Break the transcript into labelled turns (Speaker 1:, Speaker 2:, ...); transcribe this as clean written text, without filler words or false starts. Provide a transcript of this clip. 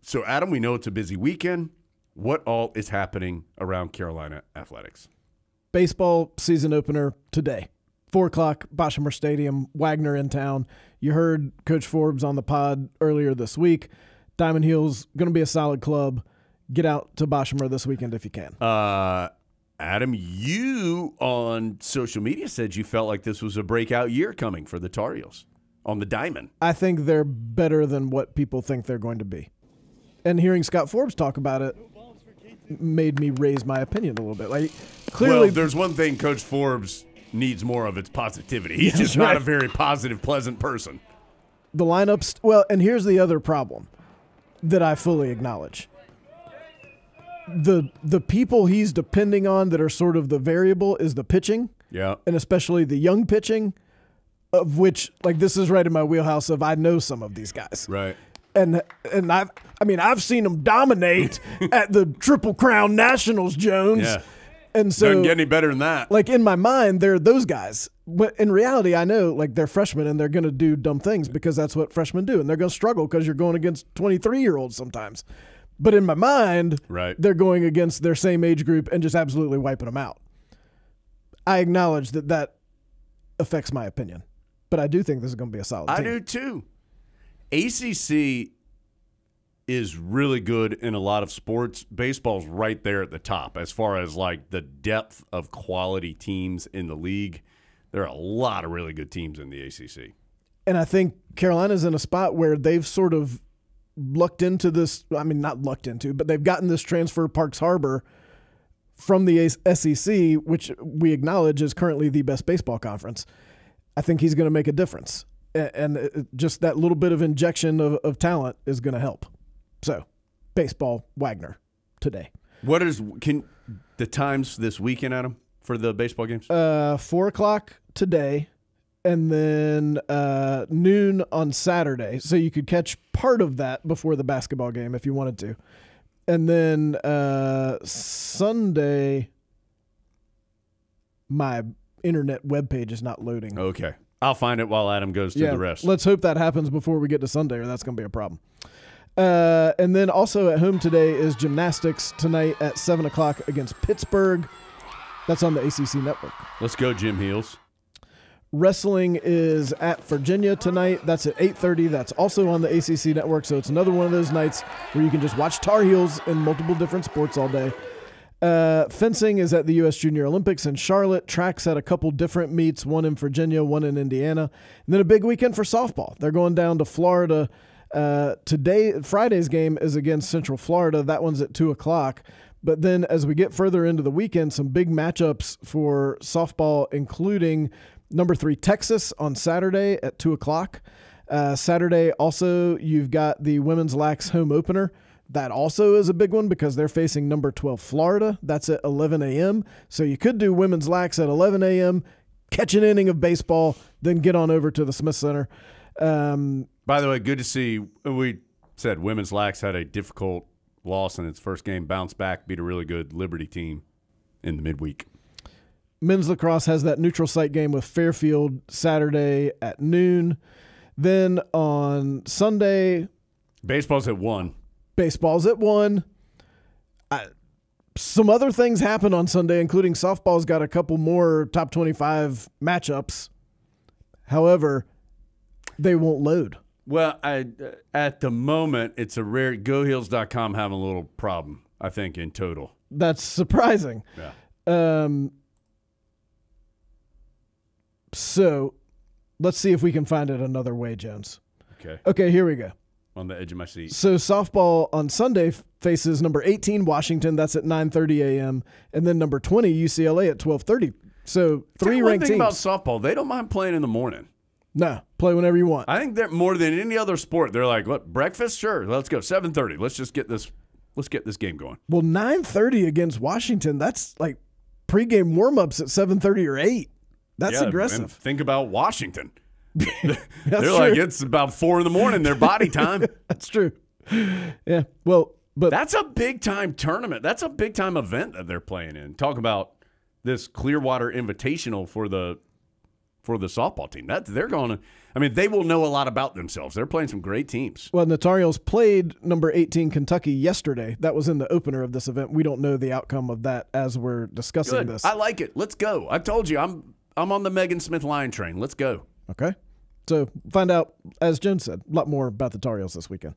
Speaker 1: So, Adam, we know it's a busy weekend. What all is happening around Carolina athletics?
Speaker 2: Baseball season opener today. 4 o'clock, Boshamer Stadium, Wagner in town. You heard Coach Forbes on the pod earlier this week. Diamond Heels, going to be a solid club. Get out to Boshamer this weekend if you can.
Speaker 1: Adam, you on social media said you felt like this was a breakout year coming for the Tar Heels on the diamond.
Speaker 2: I think they're better than what people think they're going to be. And hearing Scott Forbes talk about it made me raise my opinion a little bit. Like, clearly,
Speaker 1: well, there's one thing Coach Forbes needs more of, it's positivity. He's just not a very positive, pleasant person.
Speaker 2: The lineups, well, and here's the other problem that I fully acknowledge. The people he's depending on that are sort of the variable is the pitching.
Speaker 1: Yeah.
Speaker 2: And especially the young pitching, of which, like, this is right in my wheelhouse of I know some of these guys.
Speaker 1: Right.
Speaker 2: And I've seen them dominate at the Triple Crown Nationals, Jones.
Speaker 1: Yeah.
Speaker 2: And so
Speaker 1: doesn't get any better than that.
Speaker 2: Like, in my mind, they're those guys. But in reality, I know, like, they're freshmen and they're going to do dumb things because that's what freshmen do. And they're going to struggle because you're going against 23-year-olds sometimes. But in my mind, they're going against their same age group and just absolutely wiping them out. I acknowledge that affects my opinion. But I do think this is going to be a solid team.
Speaker 1: I do too. ACC is really good in a lot of sports. Baseball's right there at the top as far as like the depth of quality teams in the league. There are a lot of really good teams in the ACC.
Speaker 2: And I think Carolina's in a spot where they've sort of lucked into this. I mean, not lucked into, but they've gotten this transfer Parks Harbor from the SEC, which we acknowledge is currently the best baseball conference. I think he's going to make a difference. And just that little bit of injection of talent is going to help. So, baseball, Wagner, today.
Speaker 1: What is the times this weekend, Adam, for the baseball games?
Speaker 2: 4 o'clock today, and then noon on Saturday. So you could catch part of that before the basketball game if you wanted to. And then Sunday, my internet webpage is not loading.
Speaker 1: Okay. I'll find it while Adam goes through the rest.
Speaker 2: Let's hope that happens before we get to Sunday, or that's going to be a problem. And then also at home today is gymnastics tonight at 7 o'clock against Pittsburgh. That's on the ACC network.
Speaker 1: Let's go, Jim Heels.
Speaker 2: Wrestling is at Virginia tonight. That's at 8:30. That's also on the ACC network. So it's another one of those nights where you can just watch Tar Heels in multiple different sports all day. Fencing is at the U.S. Junior Olympics in Charlotte. Track's at a couple different meets, one in Virginia, one in Indiana. And then a big weekend for softball. They're going down to Florida. Today, Friday's game is against Central Florida. That one's at 2 o'clock. But then as we get further into the weekend, some big matchups for softball, including number 3 Texas on Saturday at 2 o'clock. Saturday also, you've got the Women's Lax home opener. That also is a big one because they're facing number 12 Florida. That's at 11 a.m. So you could do Women's Lax at 11 a.m., catch an inning of baseball, then get on over to the Smith Center.
Speaker 1: By the way, good to see. We said Women's Lax had a difficult loss in its first game, bounced back, beat a really good Liberty team in the midweek.
Speaker 2: Men's lacrosse has that neutral site game with Fairfield Saturday at noon. Then on Sunday,
Speaker 1: baseball's at 1.
Speaker 2: Baseball's at 1. Some other things happen on Sunday, including softball's got a couple more top 25 matchups. However, they won't load.
Speaker 1: Well, at the moment, it's a rare. GoHeels.com having a little problem, I think, in total.
Speaker 2: That's surprising.
Speaker 1: Yeah.
Speaker 2: So let's see if we can find it another way, Jones.
Speaker 1: Okay,
Speaker 2: here we go.
Speaker 1: On the edge of my seat.
Speaker 2: So softball on Sunday faces number 18 Washington. That's at 9:30 a.m. And then number 20 UCLA at 12:30. So 3 ranked teams.
Speaker 1: One thing about softball, they don't mind playing in the morning.
Speaker 2: No, play whenever you want.
Speaker 1: I think they're more than any other sport. They're like, what, breakfast? Sure, let's go. 7:30. Let's just get this game going.
Speaker 2: Well, 9:30 against Washington. That's like pregame warmups at 7:30 or 8. That's aggressive.
Speaker 1: And think about Washington. They're
Speaker 2: true.
Speaker 1: like, it's about 4 a.m. their body time.
Speaker 2: That's true. Yeah. Well, but
Speaker 1: that's a big time tournament. That's a big time event that they're playing in. Talk about this Clearwater Invitational for for the softball team. They're going to. I mean, they will know a lot about themselves. They're playing some great teams.
Speaker 2: Well, the Tar Heels played number 18 Kentucky yesterday. That was in the opener of this event. We don't know the outcome of that as we're discussing
Speaker 1: Good.
Speaker 2: this.
Speaker 1: I like it. Let's go. I told you, I'm on the Megan Smith Line train. Let's go.
Speaker 2: Okay. So find out, as Jen said, a lot more about the Tar Heels this weekend.